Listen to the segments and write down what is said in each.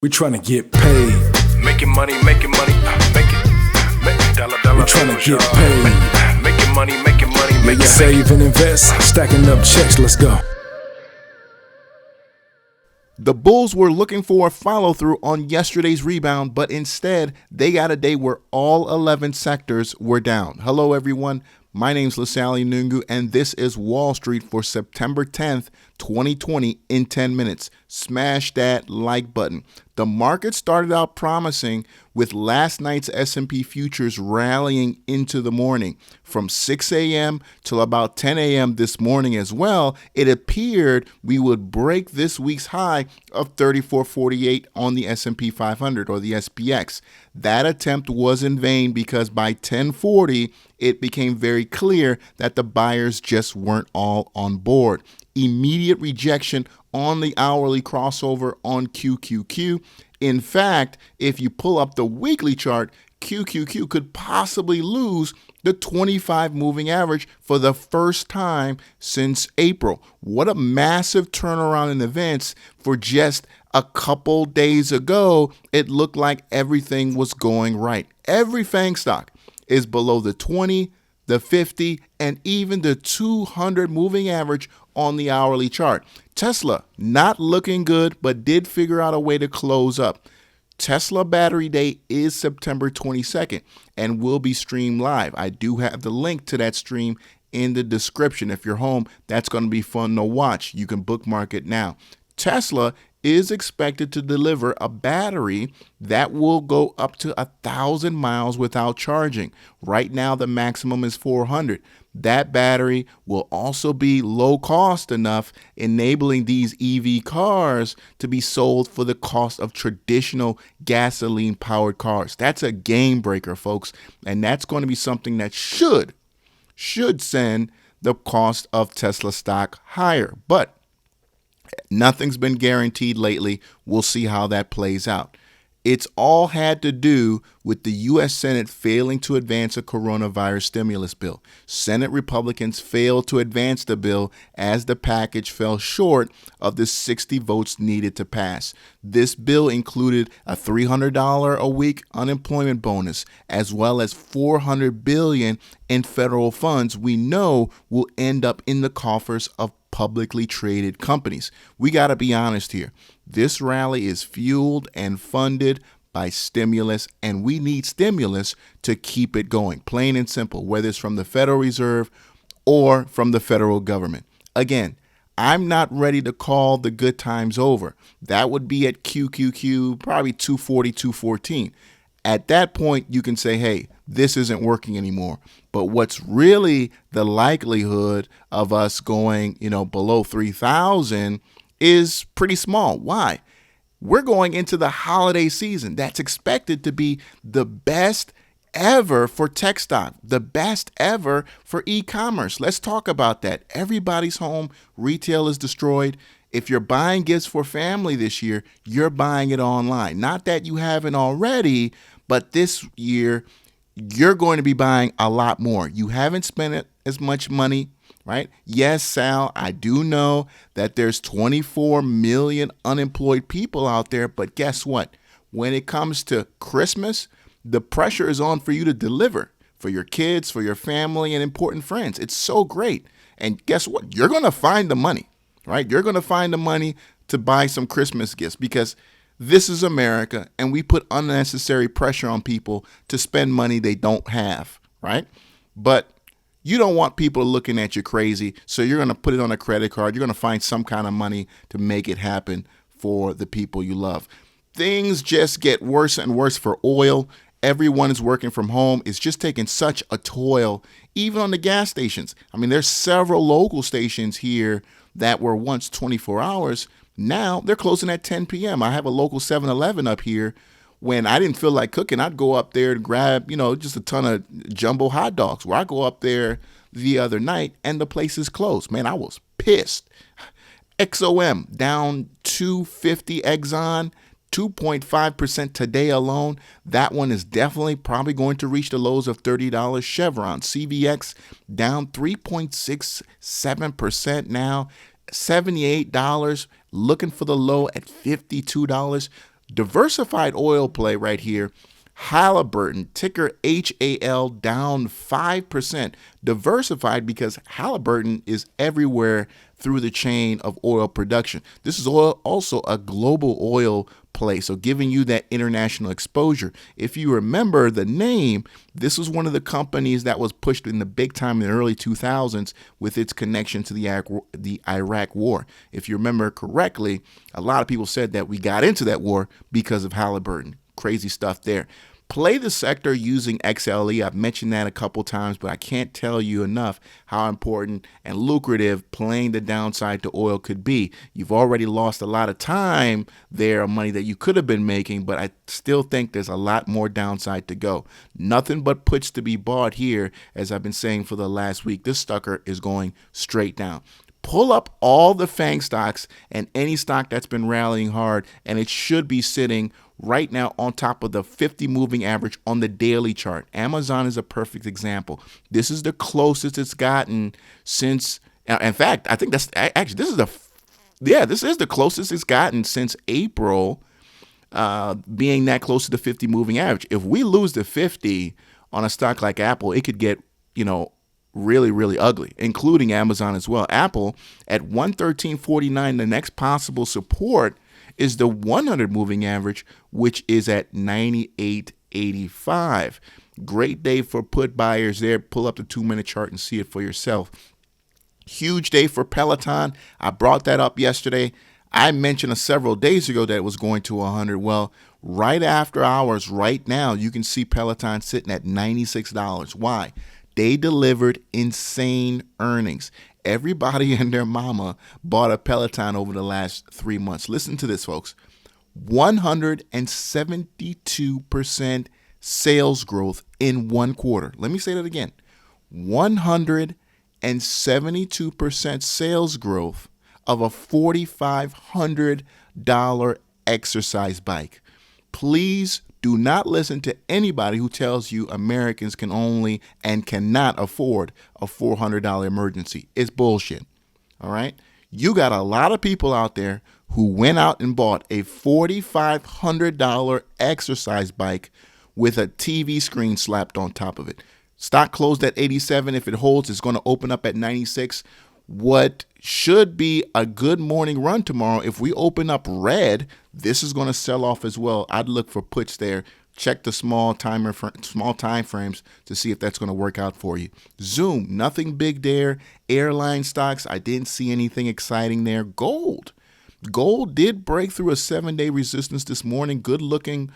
We tryna get paid. Making money, make it, dollar, We tryna get paid. making money, Make it save and invest, stacking up checks. Let's go. The Bulls were looking for a follow-through on yesterday's rebound, but instead, they got a day where all 11 sectors were down. Hello, everyone. My name's Lasali Nungu, and this is Wall Street for September 10th, 2020 in 10 minutes. Smash that like button. The market started out promising with last night's S&P futures rallying into the morning. From 6 a.m. till about 10 a.m. this morning as well, it appeared we would break this week's high of 3448 on the S&P 500 or the SPX. That attempt was in vain because by 1040, it became very clear that the buyers just weren't all on board. Immediate rejection on the hourly crossover on QQQ. In fact, if you pull up the weekly chart, QQQ could possibly lose the 25 moving average for the first time since April. What a massive turnaround in events for just a couple days ago. It looked like everything was going right. Every FANG stock is below the 20, the 50, and even the 200 moving average on the hourly chart. Tesla, not looking good, but did figure out a way to close up. Tesla Battery Day is September 22nd and will be streamed live. I do have the link to that stream in the description. If you're home, that's going to be fun to watch. You can bookmark it now. Tesla is expected to deliver a battery that will go up to 1,000 miles without charging. Right now, the maximum is 400. That battery will also be low cost enough, enabling these EV cars to be sold for the cost of traditional gasoline powered cars. That's a game breaker, folks. And that's going to be something that should send the cost of Tesla stock higher. But nothing's been guaranteed lately. We'll see how that plays out. It's all had to do with the U.S. Senate failing to advance a coronavirus stimulus bill. Senate Republicans failed to advance the bill as the package fell short of the 60 votes needed to pass. This bill included a $300 a week unemployment bonus, as well as $400 billion in federal funds we know will end up in the coffers of publicly traded companies. We got to be honest here. This rally is fueled and funded by stimulus, and we need stimulus to keep it going. Plain and simple, whether it's from the Federal Reserve or from the federal government. Again, I'm not ready to call the good times over. That would be at QQQ, probably 240, 214. At that point, you can say, hey, this isn't working anymore. But what's really the likelihood of us going, below 3,000 is pretty small. Why? We're going into the holiday season. That's expected to be the best ever for tech stock, the best ever for e-commerce. Let's talk about that. Everybody's home. Retail is destroyed. If you're buying gifts for family this year, you're buying it online. Not that you haven't already, but this year, you're going to be buying a lot more. You haven't spent as much money, right? Yes, Sal, I do know that there's 24 million unemployed people out there, but guess what? When it comes to Christmas, the pressure is on for you to deliver for your kids, for your family, and important friends. It's so great. And guess what? You're going to find the money, right? You're going to find the money to buy some Christmas gifts because this is America, and we put unnecessary pressure on people to spend money they don't have, right? But you don't want people looking at you crazy, so you're going to put it on a credit card. You're going to find some kind of money to make it happen for the people you love. Things just get worse and worse for oil. Everyone is working from home. It's just taking such a toll, even on the gas stations. I mean, there's several local stations here that were once 24 hours. Now they're closing at 10 p.m. I have a local 7-Eleven up here. When I didn't feel like cooking, I'd go up there to grab, just a ton of jumbo hot dogs. Where I go up there the other night and the place is closed. Man, I was pissed. XOM down 250 Exxon, 2.5% today alone. That one is definitely probably going to reach the lows of $30. Chevron, CVX down 3.67% now. $78, looking for the low at $52. Diversified oil play right here. Halliburton, ticker HAL, down 5%. Diversified because Halliburton is everywhere through the chain of oil production. This is also a global oil play, so giving you that international exposure. If you remember the name, this was one of the companies that was pushed in the big time in the early 2000s with its connection to the Iraq War. If you remember correctly, a lot of people said that we got into that war because of Halliburton. Crazy stuff there. Play the sector using XLE. I've mentioned that a couple times, but I can't tell you enough how important and lucrative playing the downside to oil could be. You've already lost a lot of time there, money that you could have been making, but I still think there's a lot more downside to go. Nothing but puts to be bought here, as I've been saying for the last week. This sucker is going straight down. Pull up all the FANG stocks and any stock that's been rallying hard, and it should be sitting right now on top of the 50 moving average on the daily chart. Amazon is a perfect example. This is the closest it's gotten since, in fact, I think this is the closest it's gotten since April, being that close to the 50 moving average. If we lose the 50 on a stock like Apple, it could get, really, really ugly, including Amazon as well. Apple at 113.49, the next possible support is the 100 moving average, which is at 98.85. Great day for put buyers there. Pull up the 2-minute chart and see it for yourself. Huge day for Peloton. I brought that up yesterday. I mentioned several days ago that it was going to 100. Well, right after hours, right now, you can see Peloton sitting at $96. Why? They delivered insane earnings. Everybody and their mama bought a Peloton over the last 3 months. Listen to this, folks. 172% sales growth in one quarter. Let me say that again. 172% sales growth of a $4,500 exercise bike. Please do not listen to anybody who tells you Americans can only and cannot afford a $400 emergency. It's bullshit. All right? You got a lot of people out there who went out and bought a $4,500 exercise bike with a TV screen slapped on top of it. Stock closed at 87. If it holds, it's going to open up at 96. What should be a good morning run tomorrow, if we open up red, this is going to sell off as well. I'd look for puts there. Check the small time frames to see if that's going to work out for you. Zoom, nothing big there. Airline stocks, I didn't see anything exciting there. Gold did break through a 7-day resistance this morning. Good looking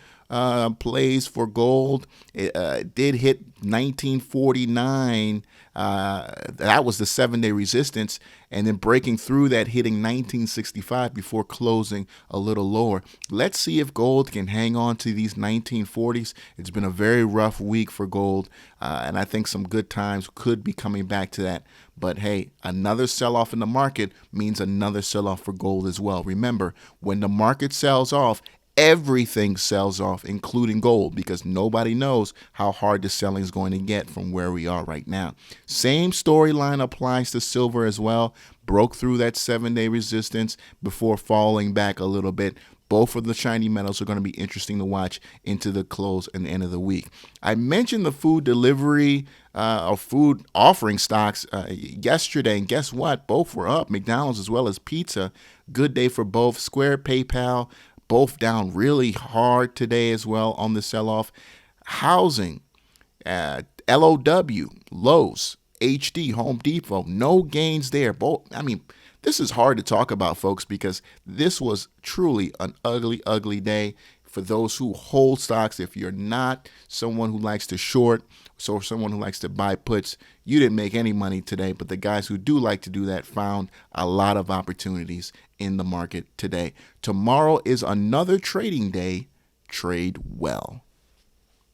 plays for gold. It did hit 1949. That was the 7-day resistance, and then breaking through that, hitting 1965 before closing a little lower. Let's see if gold can hang on to these 1940s. It's been a very rough week for gold, and I think some good times could be coming back to that. But hey, another sell-off in the market means another sell-off for gold as well. Remember, when the market sells off, everything sells off, including gold, because nobody knows how hard the selling is going to get from where we are right now. Same storyline applies to silver as well. Broke through that 7-day resistance before falling back a little bit. Both of the shiny metals are going to be interesting to watch into the close and the end of the week. I mentioned the food delivery or food offering stocks yesterday, and guess what? Both were up, McDonald's as well as pizza. Good day for both. Square, PayPal, both down really hard today as well on the sell-off. Housing, LOW, Lowe's, HD, Home Depot, no gains there. This is hard to talk about, folks, because this was truly an ugly, ugly day for those who hold stocks. If you're not someone who likes to short, so someone who likes to buy puts, you didn't make any money today. But the guys who do like to do that found a lot of opportunities in the market today. Tomorrow is another trading day. Trade well.